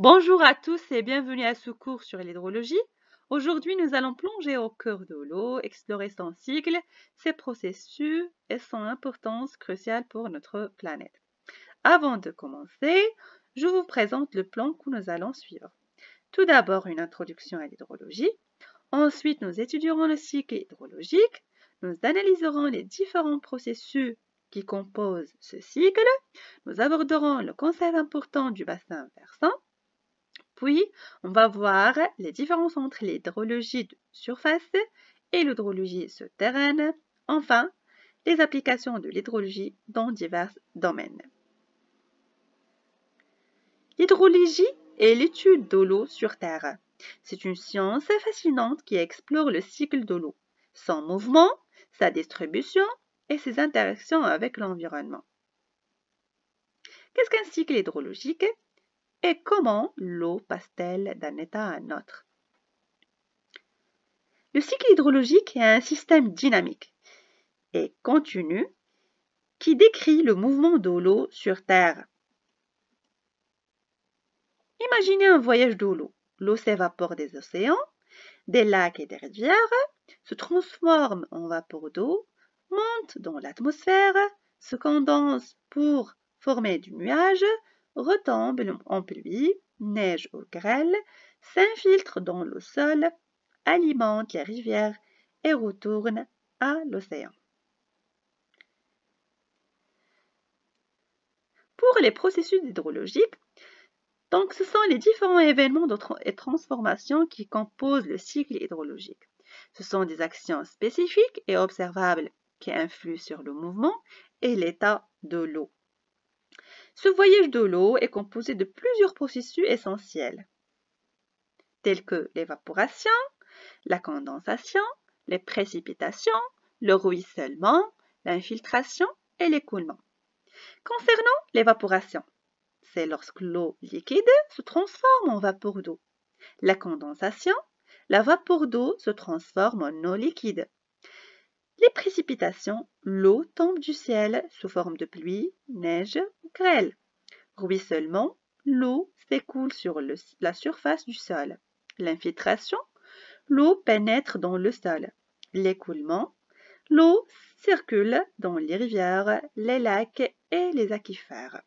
Bonjour à tous et bienvenue à ce cours sur l'hydrologie. Aujourd'hui, nous allons plonger au cœur de l'eau, explorer son cycle, ses processus et son importance cruciale pour notre planète. Avant de commencer, je vous présente le plan que nous allons suivre. Tout d'abord, une introduction à l'hydrologie. Ensuite, nous étudierons le cycle hydrologique. Nous analyserons les différents processus qui composent ce cycle. Nous aborderons le concept important du bassin versant. Puis, on va voir les différences entre l'hydrologie de surface et l'hydrologie souterraine. Enfin, les applications de l'hydrologie dans divers domaines. L'hydrologie est l'étude de l'eau sur Terre. C'est une science fascinante qui explore le cycle de l'eau, son mouvement, sa distribution et ses interactions avec l'environnement. Qu'est-ce qu'un cycle hydrologique? Et comment l'eau passe-t-elle d'un état à un autre? Le cycle hydrologique est un système dynamique et continu qui décrit le mouvement de l'eau sur Terre. Imaginez un voyage de l'eau. L'eau s'évapore des océans, des lacs et des rivières, se transforme en vapeur d'eau, monte dans l'atmosphère, se condense pour former du nuage, retombe en pluie, neige ou grêle, s'infiltre dans le sol, alimente les rivières et retourne à l'océan. Pour les processus hydrologiques, donc ce sont les différents événements et transformations qui composent le cycle hydrologique. Ce sont des actions spécifiques et observables qui influent sur le mouvement et l'état de l'eau. Ce voyage de l'eau est composé de plusieurs processus essentiels, tels que l'évaporation, la condensation, les précipitations, le ruissellement, l'infiltration et l'écoulement. Concernant l'évaporation, c'est lorsque l'eau liquide se transforme en vapeur d'eau. La condensation, la vapeur d'eau se transforme en eau liquide. Les précipitations, l'eau tombe du ciel sous forme de pluie, neige ou grêle. Ruissellement, l'eau s'écoule sur la surface du sol. L'infiltration, l'eau pénètre dans le sol. L'écoulement, l'eau circule dans les rivières, les lacs et les aquifères.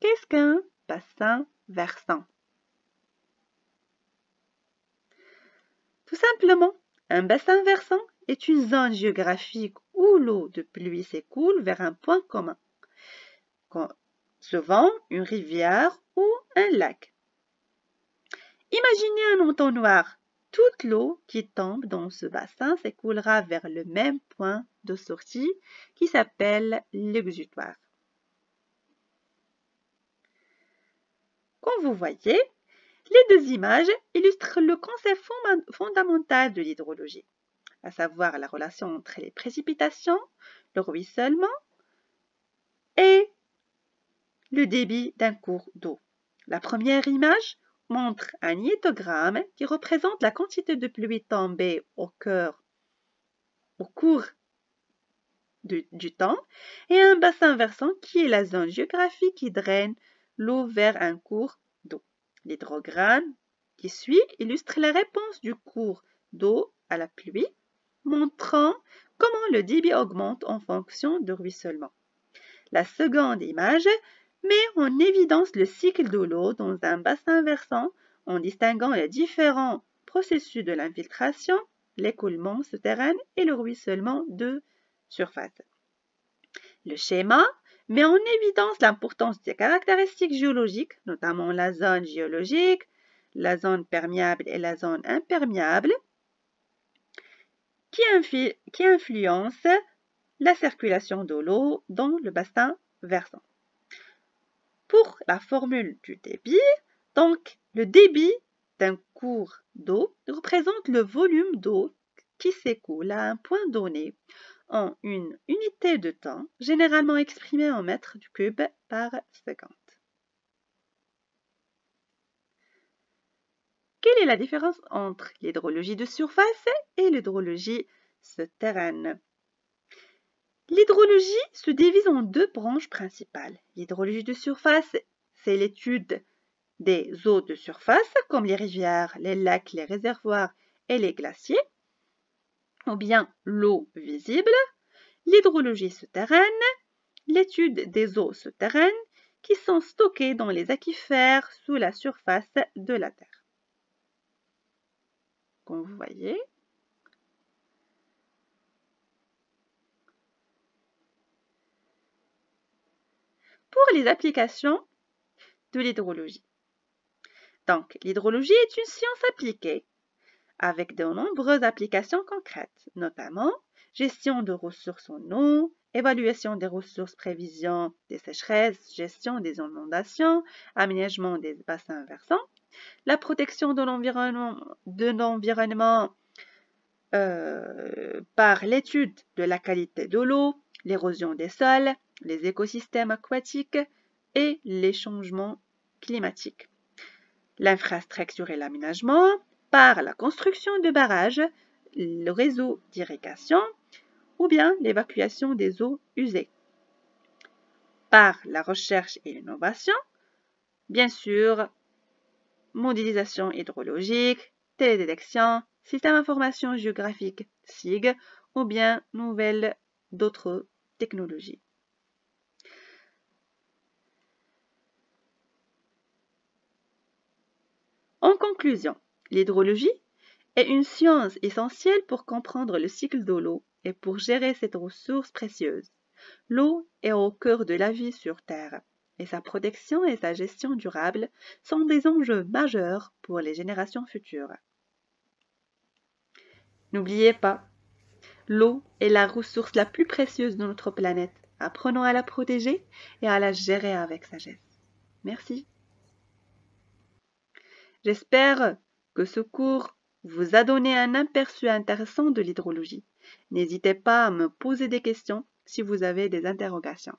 Qu'est-ce qu'un bassin versant? Tout simplement, un bassin versant est une zone géographique où l'eau de pluie s'écoule vers un point commun, souvent une rivière ou un lac. Imaginez un entonnoir. Toute l'eau qui tombe dans ce bassin s'écoulera vers le même point de sortie qui s'appelle l'exutoire. Comme vous voyez, les deux images illustrent le concept fondamental de l'hydrologie, à savoir la relation entre les précipitations, le ruissellement et le débit d'un cours d'eau. La première image montre un hiétogramme qui représente la quantité de pluie tombée au cours du temps et un bassin versant qui est la zone géographique qui draine l'eau vers un cours d'eau. L'hydrogramme qui suit illustre la réponse du cours d'eau à la pluie, montrant comment le débit augmente en fonction du ruissellement. La seconde image met en évidence le cycle de l'eau dans un bassin versant en distinguant les différents processus de l'infiltration, l'écoulement souterrain et le ruissellement de surface. Le schéma met en évidence l'importance des caractéristiques géologiques, notamment la zone géologique, la zone perméable et la zone imperméable, qui influencent la circulation de l'eau dans le bassin versant. Pour la formule du débit, donc le débit d'un cours d'eau représente le volume d'eau qui s'écoule à un point donné en une unité de temps, généralement exprimée en mètres cubes par seconde. Quelle est la différence entre l'hydrologie de surface et l'hydrologie souterraine? L'hydrologie se divise en deux branches principales. L'hydrologie de surface, c'est l'étude des eaux de surface comme les rivières, les lacs, les réservoirs et les glaciers, ou bien l'eau visible, l'hydrologie souterraine, l'étude des eaux souterraines qui sont stockées dans les aquifères sous la surface de la Terre. Comme vous voyez, pour les applications de l'hydrologie. Donc, l'hydrologie est une science appliquée avec de nombreuses applications concrètes, notamment gestion de ressources en eau, évaluation des ressources, prévision des sécheresses, gestion des inondations, aménagement des bassins versants, la protection de l'environnement par l'étude de la qualité de l'eau, l'érosion des sols, les écosystèmes aquatiques et les changements climatiques. L'infrastructure et l'aménagement par la construction de barrages, le réseau d'irrigation ou bien l'évacuation des eaux usées. Par la recherche et l'innovation, bien sûr, modélisation hydrologique, télédétection, système d'information géographique SIG ou bien d'autres technologies. En conclusion, l'hydrologie est une science essentielle pour comprendre le cycle de l'eau et pour gérer cette ressource précieuse. L'eau est au cœur de la vie sur Terre et sa protection et sa gestion durable sont des enjeux majeurs pour les générations futures. N'oubliez pas, l'eau est la ressource la plus précieuse de notre planète. Apprenons à la protéger et à la gérer avec sagesse. Merci. J'espère que ce cours vous a donné un aperçu intéressant de l'hydrologie. N'hésitez pas à me poser des questions si vous avez des interrogations.